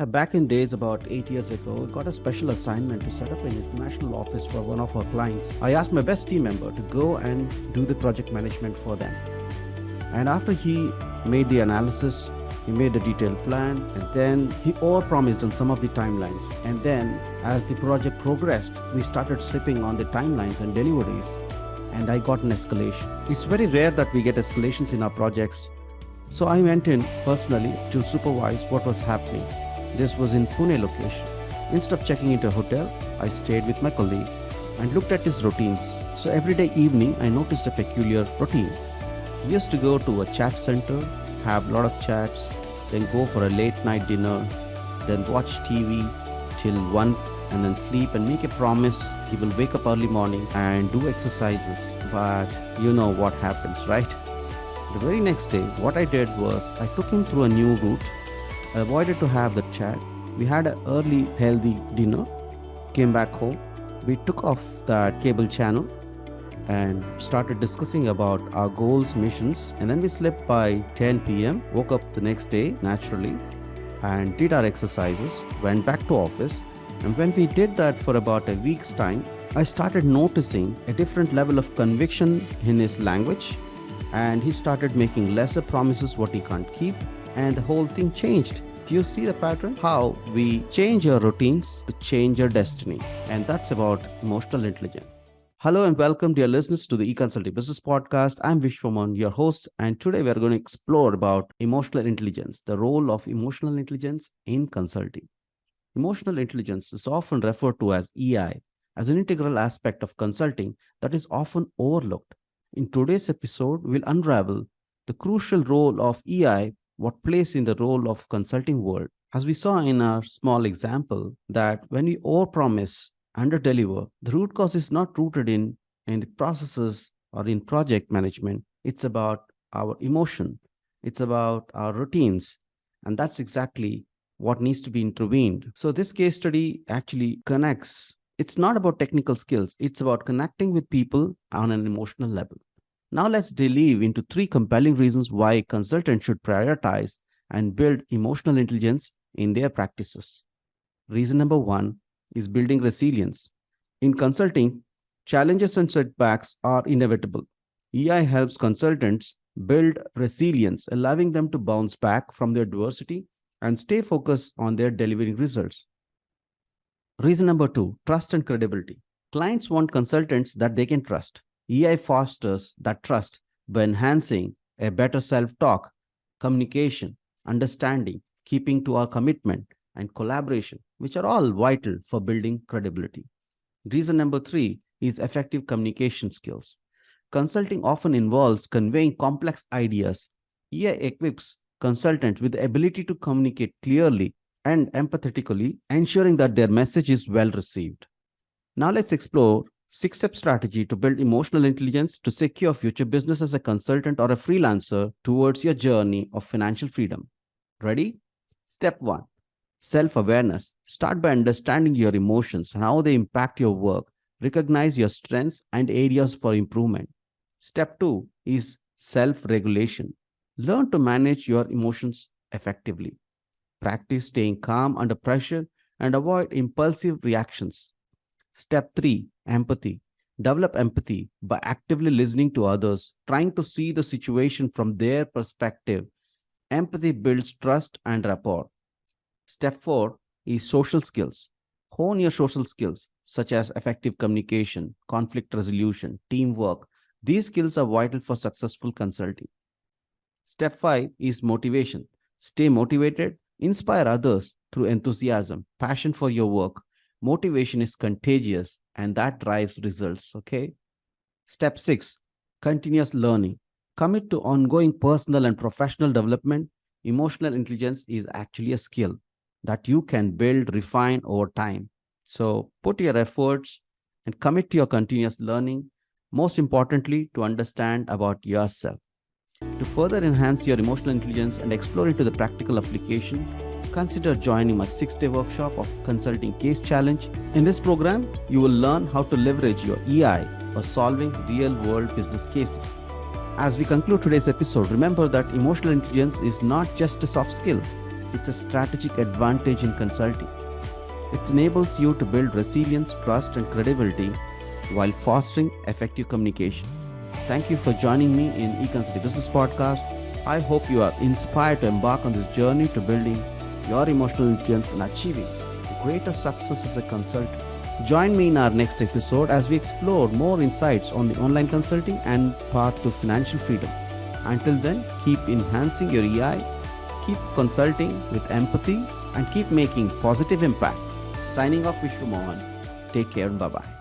Back in days about 8 years ago, I got a special assignment to set up an international office for one of our clients. I asked my best team member to go and do the project management for them. And after he made the analysis, he made a detailed plan, and then he overpromised on some of the timelines. And then, as the project progressed, we started slipping on the timelines and deliveries, and I got an escalation. It's very rare that we get escalations in our projects. So I went in personally to supervise what was happening. This was in Pune location. Instead of checking into a hotel, I stayed with my colleague and looked at his routines. So every day evening, I noticed a peculiar routine. He used to go to a chat center, have a lot of chats, then go for a late night dinner, then watch TV till 1 and then sleep and make a promise he will wake up early morning and do exercises. But you know what happens, right? The very next day, what I did was I took him through a new route. I avoided to have the chat. We had an early healthy dinner, came back home. We took off that cable channel and started discussing about our goals, missions, and then we slept by 10 p.m., woke up the next day naturally and did our exercises, went back to office. And when we did that for about a week's time, I started noticing a different level of conviction in his language, and he started making lesser promises what he can't keep, and the whole thing changed. Do you see the pattern? How we change our routines to change our destiny. And that's about emotional intelligence. Hello and welcome, dear listeners, to the eConsulting Business Podcast. I'm Vishwaman, your host, and today we're going to explore about emotional intelligence, the role of emotional intelligence in consulting. Emotional intelligence is often referred to as EI, as an integral aspect of consulting that is often overlooked. In today's episode, we'll unravel the crucial role of EI, what plays in the role of consulting world. As we saw in our small example, that when we overpromise, underdeliver, the root cause is not rooted in the processes or in project management. It's about our emotion. It's about our routines. And that's exactly what needs to be intervened. So this case study actually connects. It's not about technical skills. It's about connecting with people on an emotional level. Now let's delve into 3 compelling reasons why consultants should prioritize and build emotional intelligence in their practices. Reason number 1 is building resilience. In consulting, challenges and setbacks are inevitable. EI helps consultants build resilience, allowing them to bounce back from their adversity and stay focused on their delivering results. Reason number 2, trust and credibility. Clients want consultants that they can trust. EI fosters that trust by enhancing a better self-talk, communication, understanding, keeping to our commitment, and collaboration, which are all vital for building credibility. Reason number 3 is effective communication skills. Consulting often involves conveying complex ideas. EI equips consultants with the ability to communicate clearly and empathetically, ensuring that their message is well received. Now let's explore 6-step strategy to build emotional intelligence to secure future business as a consultant or a freelancer towards your journey of financial freedom. Ready? Step 1. Self-awareness. Start by understanding your emotions and how they impact your work. Recognize your strengths and areas for improvement. Step 2 is self-regulation. Learn to manage your emotions effectively. Practice staying calm under pressure and avoid impulsive reactions. Step 3, empathy. Develop empathy by actively listening to others, trying to see the situation from their perspective. Empathy builds trust and rapport. Step 4 is social skills. Hone your social skills, such as effective communication, conflict resolution, teamwork. These skills are vital for successful consulting. Step 5 is motivation. Stay motivated, inspire others through enthusiasm, passion for your work. Motivation is contagious and that drives results, okay? Step 6, continuous learning. Commit to ongoing personal and professional development. Emotional intelligence is actually a skill that you can build, refine over time. So put your efforts and commit to your continuous learning. Most importantly, to understand about yourself. To further enhance your emotional intelligence and explore into the practical application, consider joining my 6-day workshop of Consulting Case Challenge. In this program, you will learn how to leverage your EI for solving real-world business cases. As we conclude today's episode, remember that emotional intelligence is not just a soft skill. is a strategic advantage in consulting. It enables you to build resilience, trust, and credibility while fostering effective communication. Thank you for joining me in eConsulting Business Podcast. I hope you are inspired to embark on this journey to building your emotional intelligence and achieving greater success as a consultant. Join me in our next episode as we explore more insights on the online consulting and path to financial freedom. Until then, keep enhancing your EI, keep consulting with empathy, and keep making positive impact. Signing off, Vishwa Mohan. Take care and bye-bye.